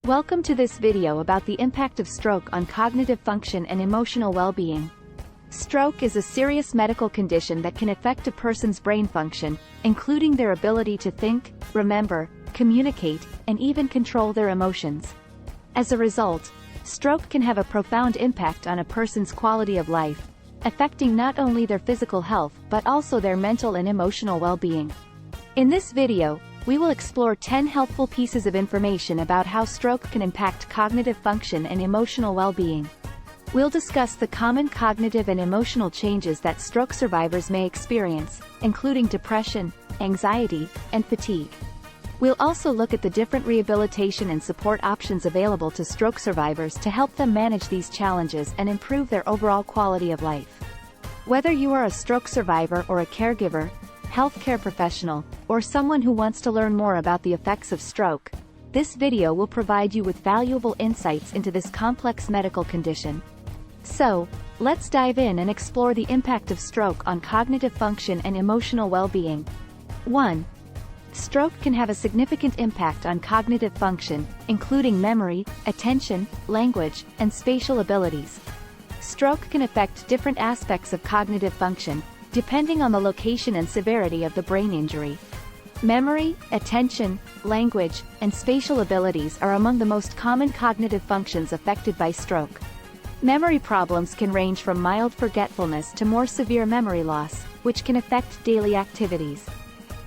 Welcome to this video about the impact of stroke on cognitive function and emotional well-being. Stroke is a serious medical condition that can affect a person's brain function, including their ability to think, remember, communicate, and even control their emotions. As a result, stroke can have a profound impact on a person's quality of life, affecting not only their physical health but also their mental and emotional well-being. In this video, we will explore 10 helpful pieces of information about how stroke can impact cognitive function and emotional well-being. We'll discuss the common cognitive and emotional changes that stroke survivors may experience, including depression, anxiety, and fatigue. We'll also look at the different rehabilitation and support options available to stroke survivors to help them manage these challenges and improve their overall quality of life. Whether you are a stroke survivor or a caregiver, healthcare professional, or someone who wants to learn more about the effects of stroke, this video will provide you with valuable insights into this complex medical condition. So, let's dive in and explore the impact of stroke on cognitive function and emotional well-being. 1. Stroke can have a significant impact on cognitive function, including memory, attention, language, and spatial abilities. Stroke can affect different aspects of cognitive function, depending on the location and severity of the brain injury. Memory, attention, language, and spatial abilities are among the most common cognitive functions affected by stroke. Memory problems can range from mild forgetfulness to more severe memory loss, which can affect daily activities.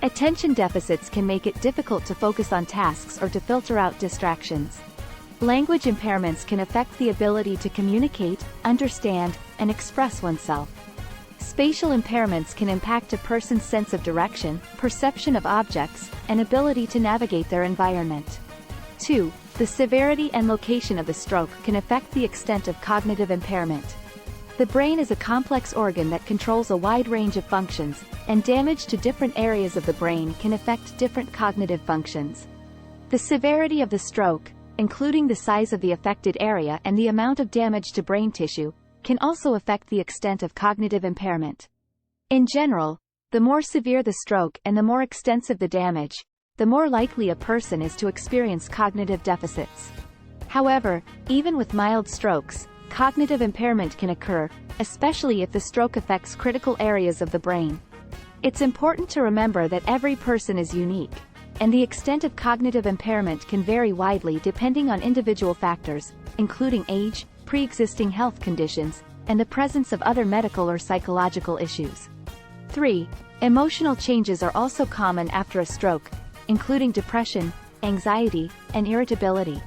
Attention deficits can make it difficult to focus on tasks or to filter out distractions. Language impairments can affect the ability to communicate, understand, and express oneself. Spatial impairments can impact a person's sense of direction, perception of objects, and ability to navigate their environment. 2. The severity and location of the stroke can affect the extent of cognitive impairment. The brain is a complex organ that controls a wide range of functions, and damage to different areas of the brain can affect different cognitive functions. The severity of the stroke, including the size of the affected area and the amount of damage to brain tissue, can also affect the extent of cognitive impairment. In general, the more severe the stroke and the more extensive the damage, the more likely a person is to experience cognitive deficits. However, even with mild strokes, cognitive impairment can occur, especially if the stroke affects critical areas of the brain. It's important to remember that every person is unique, and the extent of cognitive impairment can vary widely depending on individual factors, including age, pre-existing health conditions, and the presence of other medical or psychological issues. 3. Emotional changes are also common after a stroke, including depression, anxiety, and irritability.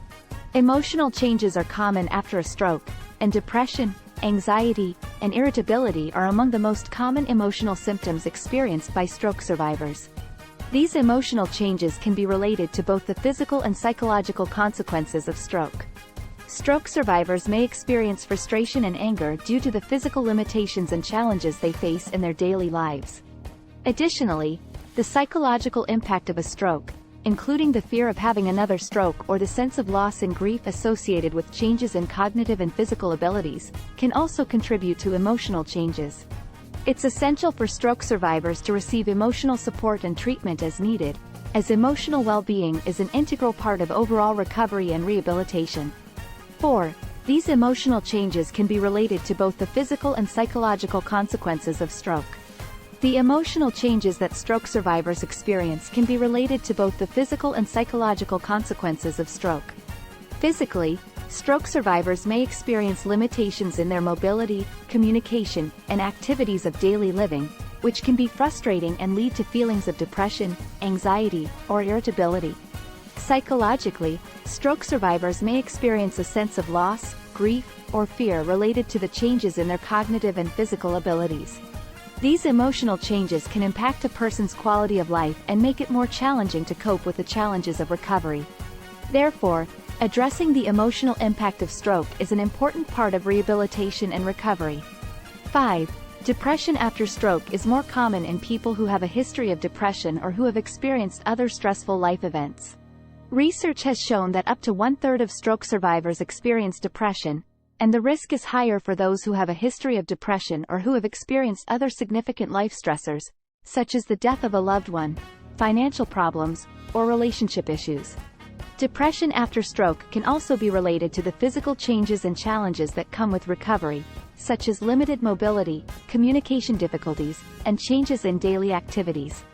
Emotional changes are common after a stroke, and depression, anxiety, and irritability are among the most common emotional symptoms experienced by stroke survivors. These emotional changes can be related to both the physical and psychological consequences of stroke. Stroke survivors may experience frustration and anger due to the physical limitations and challenges they face in their daily lives. Additionally, the psychological impact of a stroke, including the fear of having another stroke or the sense of loss and grief associated with changes in cognitive and physical abilities, can also contribute to emotional changes. It's essential for stroke survivors to receive emotional support and treatment as needed, as emotional well-being is an integral part of overall recovery and rehabilitation. 4. These emotional changes can be related to both the physical and psychological consequences of stroke. The emotional changes that stroke survivors experience can be related to both the physical and psychological consequences of stroke. Physically, stroke survivors may experience limitations in their mobility, communication, and activities of daily living, which can be frustrating and lead to feelings of depression, anxiety, or irritability. Psychologically, stroke survivors may experience a sense of loss, grief, or fear related to the changes in their cognitive and physical abilities. These emotional changes can impact a person's quality of life and make it more challenging to cope with the challenges of recovery. Therefore, addressing the emotional impact of stroke is an important part of rehabilitation and recovery. 5. Depression after stroke is more common in people who have a history of depression or who have experienced other stressful life events. Research has shown that up to 1/3 of stroke survivors experience depression, and the risk is higher for those who have a history of depression or who have experienced other significant life stressors, such as the death of a loved one, financial problems, or relationship issues. Depression after stroke can also be related to the physical changes and challenges that come with recovery, such as limited mobility, communication difficulties, and changes in daily activities.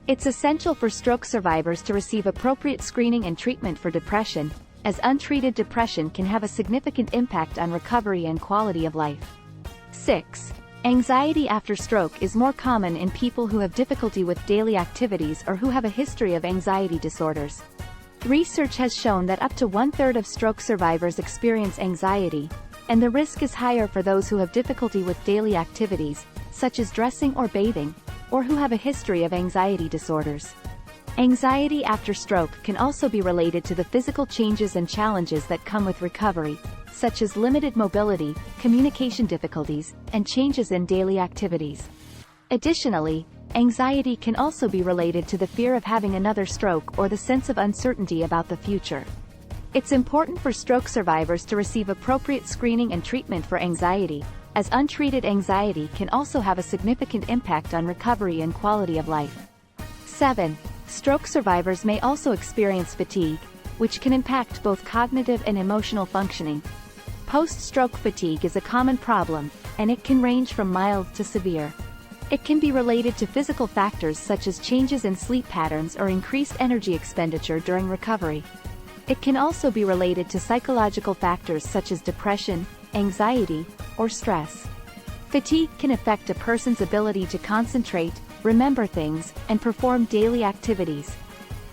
It's essential for stroke survivors to receive appropriate screening and treatment for depression, as untreated depression can have a significant impact on recovery and quality of life. 6. Anxiety after stroke is more common in people who have difficulty with daily activities or who have a history of anxiety disorders. Research has shown that up to 1/3 of stroke survivors experience anxiety, and the risk is higher for those who have difficulty with daily activities, such as dressing or bathing, or who have a history of anxiety disorders. Anxiety after stroke can also be related to the physical changes and challenges that come with recovery, such as limited mobility, communication difficulties, and changes in daily activities. Additionally, anxiety can also be related to the fear of having another stroke or the sense of uncertainty about the future. It's important for stroke survivors to receive appropriate screening and treatment for anxiety, as untreated anxiety can also have a significant impact on recovery and quality of life. 7. Stroke survivors may also experience fatigue, which can impact both cognitive and emotional functioning. Post-stroke fatigue is a common problem, and it can range from mild to severe. It can be related to physical factors such as changes in sleep patterns or increased energy expenditure during recovery. It can also be related to psychological factors such as depression, anxiety, or stress. Fatigue can affect a person's ability to concentrate, remember things, and perform daily activities.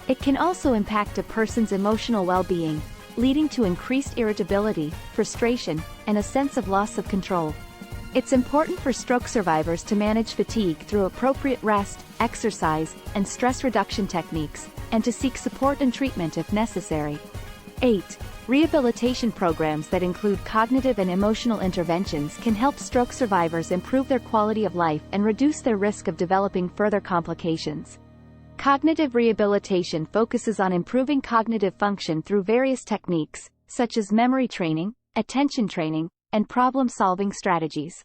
It can also impact a person's emotional well-being, leading to increased irritability, frustration, and a sense of loss of control. It's important for stroke survivors to manage fatigue through appropriate rest, exercise, and stress reduction techniques, and to seek support and treatment if necessary. 8. Rehabilitation programs that include cognitive and emotional interventions can help stroke survivors improve their quality of life and reduce their risk of developing further complications. Cognitive rehabilitation focuses on improving cognitive function through various techniques, such as memory training, attention training, and problem-solving strategies.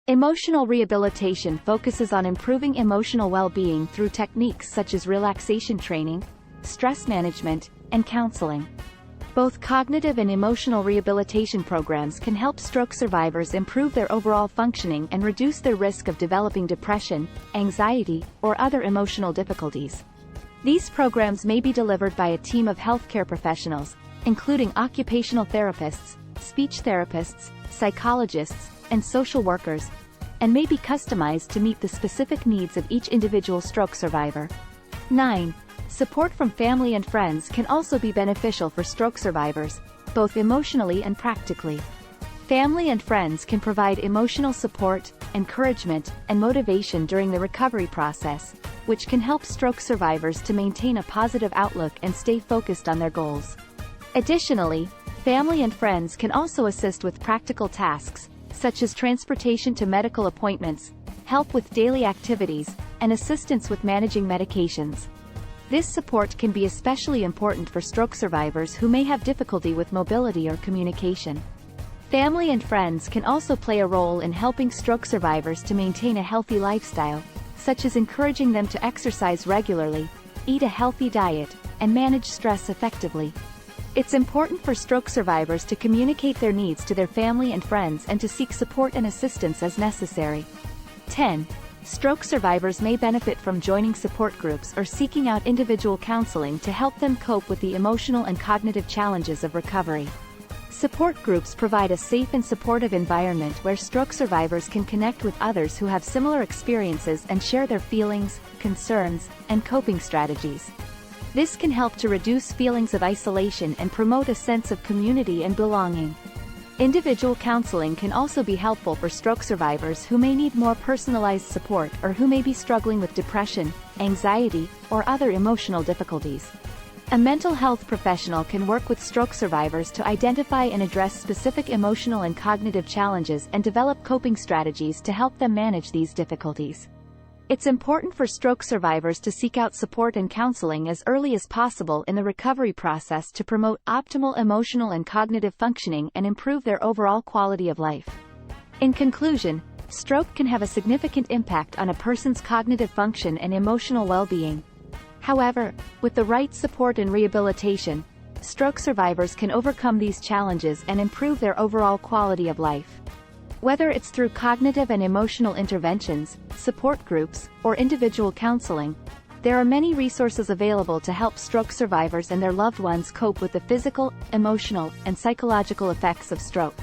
Emotional rehabilitation focuses on improving emotional well-being through techniques such as relaxation training, stress management, and counseling. Both cognitive and emotional rehabilitation programs can help stroke survivors improve their overall functioning and reduce their risk of developing depression, anxiety, or other emotional difficulties. These programs may be delivered by a team of healthcare professionals, including occupational therapists, speech therapists, psychologists, and social workers, and may be customized to meet the specific needs of each individual stroke survivor. 9. Support from family and friends can also be beneficial for stroke survivors, both emotionally and practically. Family and friends can provide emotional support, encouragement, and motivation during the recovery process, which can help stroke survivors to maintain a positive outlook and stay focused on their goals. Additionally, family and friends can also assist with practical tasks, such as transportation to medical appointments, help with daily activities, and assistance with managing medications. This support can be especially important for stroke survivors who may have difficulty with mobility or communication. Family and friends can also play a role in helping stroke survivors to maintain a healthy lifestyle, such as encouraging them to exercise regularly, eat a healthy diet, and manage stress effectively. It's important for stroke survivors to communicate their needs to their family and friends and to seek support and assistance as necessary. 10. Stroke survivors may benefit from joining support groups or seeking out individual counseling to help them cope with the emotional and cognitive challenges of recovery. Support groups provide a safe and supportive environment where stroke survivors can connect with others who have similar experiences and share their feelings, concerns, and coping strategies. This can help to reduce feelings of isolation and promote a sense of community and belonging. Individual counseling can also be helpful for stroke survivors who may need more personalized support or who may be struggling with depression, anxiety, or other emotional difficulties. A mental health professional can work with stroke survivors to identify and address specific emotional and cognitive challenges and develop coping strategies to help them manage these difficulties. It's important for stroke survivors to seek out support and counseling as early as possible in the recovery process to promote optimal emotional and cognitive functioning and improve their overall quality of life. In conclusion, stroke can have a significant impact on a person's cognitive function and emotional well-being. However, with the right support and rehabilitation, stroke survivors can overcome these challenges and improve their overall quality of life. Whether it's through cognitive and emotional interventions, support groups, or individual counseling, there are many resources available to help stroke survivors and their loved ones cope with the physical, emotional, and psychological effects of stroke.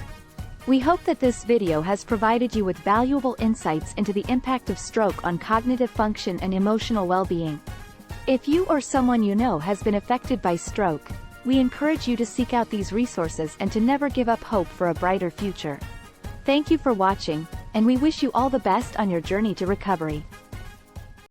We hope that this video has provided you with valuable insights into the impact of stroke on cognitive function and emotional well-being. If you or someone you know has been affected by stroke, we encourage you to seek out these resources and to never give up hope for a brighter future. Thank you for watching, and we wish you all the best on your journey to recovery.